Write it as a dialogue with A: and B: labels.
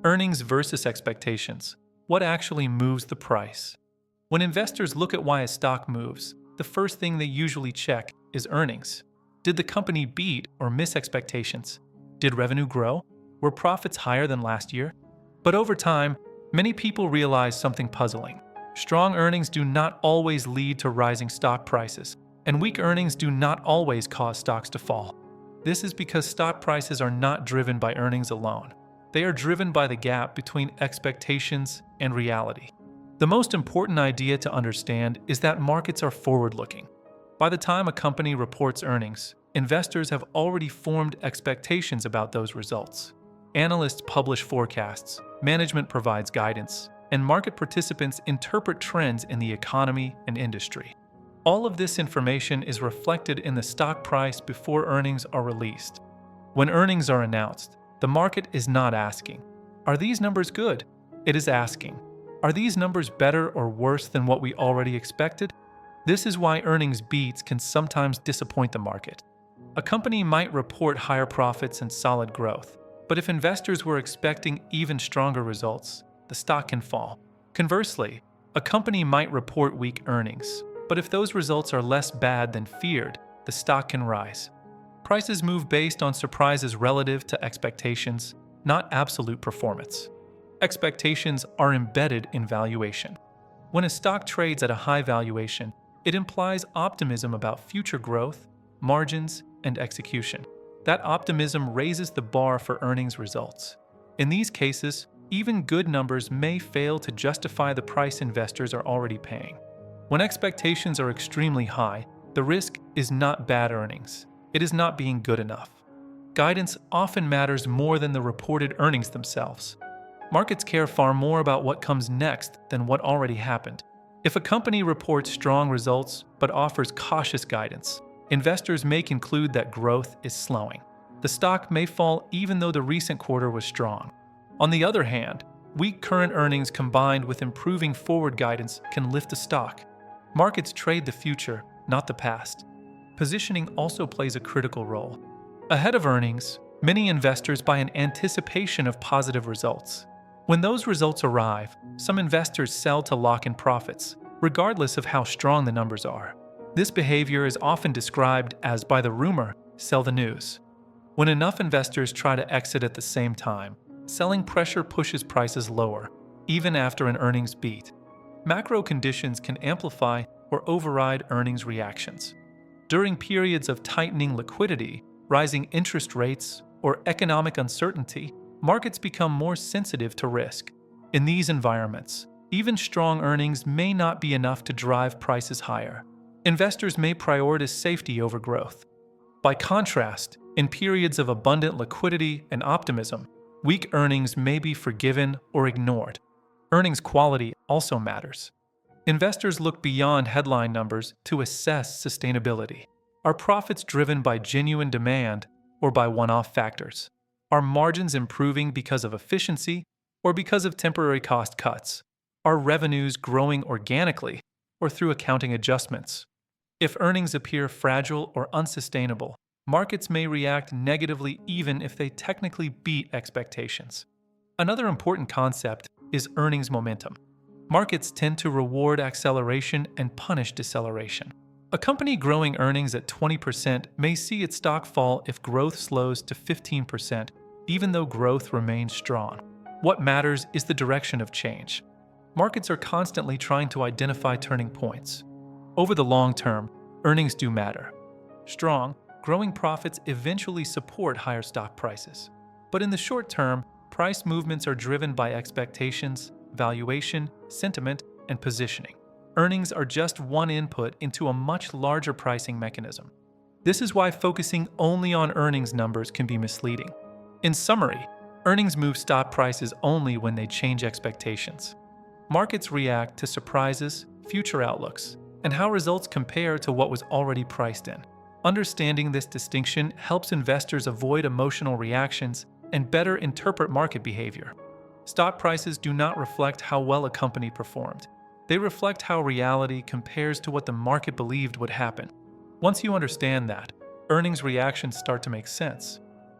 A: Earnings versus expectations. What actually moves the price? When investors look at why a stock moves, the first thing they usually check is earnings. Did the company beat or miss expectations? Did revenue grow? Were profits higher than last year? But over time, many people realize something puzzling. Strong earnings do not always lead to rising stock prices, and weak earnings do not always cause stocks to fall. This is because stock prices are not driven by earnings alone. They are driven by the gap between expectations and reality. The most important idea to understand is that markets are forward-looking. By the time a company reports earnings, investors have already formed expectations about those results. Analysts publish forecasts, management provides guidance, and market participants interpret trends in the economy and industry. All of this information is reflected in the stock price before earnings are released. When earnings are announced, the market is not asking, "Are these numbers good?" It is asking, "Are these numbers better or worse than what we already expected?" This is why earnings beats can sometimes disappoint the market. A company might report higher profits and solid growth, but if investors were expecting even stronger results, the stock can fall. Conversely, a company might report weak earnings, but if those results are less bad than feared, the stock can rise. Prices move based on surprises relative to expectations, not absolute performance. Expectations are embedded in valuation. When a stock trades at a high valuation, it implies optimism about future growth, margins, and execution. That optimism raises the bar for earnings results. In these cases, even good numbers may fail to justify the price investors are already paying. When expectations are extremely high, the risk is not bad earnings. It is not being good enough. Guidance often matters more than the reported earnings themselves. Markets care far more about what comes next than what already happened. If a company reports strong results but offers cautious guidance, investors may conclude that growth is slowing. The stock may fall even though the recent quarter was strong. On the other hand, weak current earnings combined with improving forward guidance can lift the stock. Markets trade the future, not the past. Positioning also plays a critical role. Ahead of earnings, many investors buy in anticipation of positive results. When those results arrive, some investors sell to lock in profits, regardless of how strong the numbers are. This behavior is often described as buy the rumor, sell the news. When enough investors try to exit at the same time, selling pressure pushes prices lower, even after an earnings beat. Macro conditions can amplify or override earnings reactions. During periods of tightening liquidity, rising interest rates, or economic uncertainty, markets become more sensitive to risk. In these environments, even strong earnings may not be enough to drive prices higher. Investors may prioritize safety over growth. By contrast, in periods of abundant liquidity and optimism, weak earnings may be forgiven or ignored. Earnings quality also matters. Investors look beyond headline numbers to assess sustainability. Are profits driven by genuine demand or by one-off factors? Are margins improving because of efficiency or because of temporary cost cuts? Are revenues growing organically or through accounting adjustments? If earnings appear fragile or unsustainable, markets may react negatively even if they technically beat expectations. Another important concept is earnings momentum. Markets tend to reward acceleration and punish deceleration. A company growing earnings at 20% may see its stock fall if growth slows to 15%, even though growth remains strong. What matters is the direction of change. Markets are constantly trying to identify turning points. Over the long term, earnings do matter. Strong, growing profits eventually support higher stock prices. But in the short term, price movements are driven by expectations, valuation, sentiment, and positioning. Earnings are just one input into a much larger pricing mechanism. This is why focusing only on earnings numbers can be misleading. In summary, earnings move stock prices only when they change expectations. Markets react to surprises, future outlooks, and how results compare to what was already priced in. Understanding this distinction helps investors avoid emotional reactions and better interpret market behavior. Stock prices do not reflect how well a company performed. They reflect how reality compares to what the market believed would happen. Once you understand that, earnings reactions start to make sense.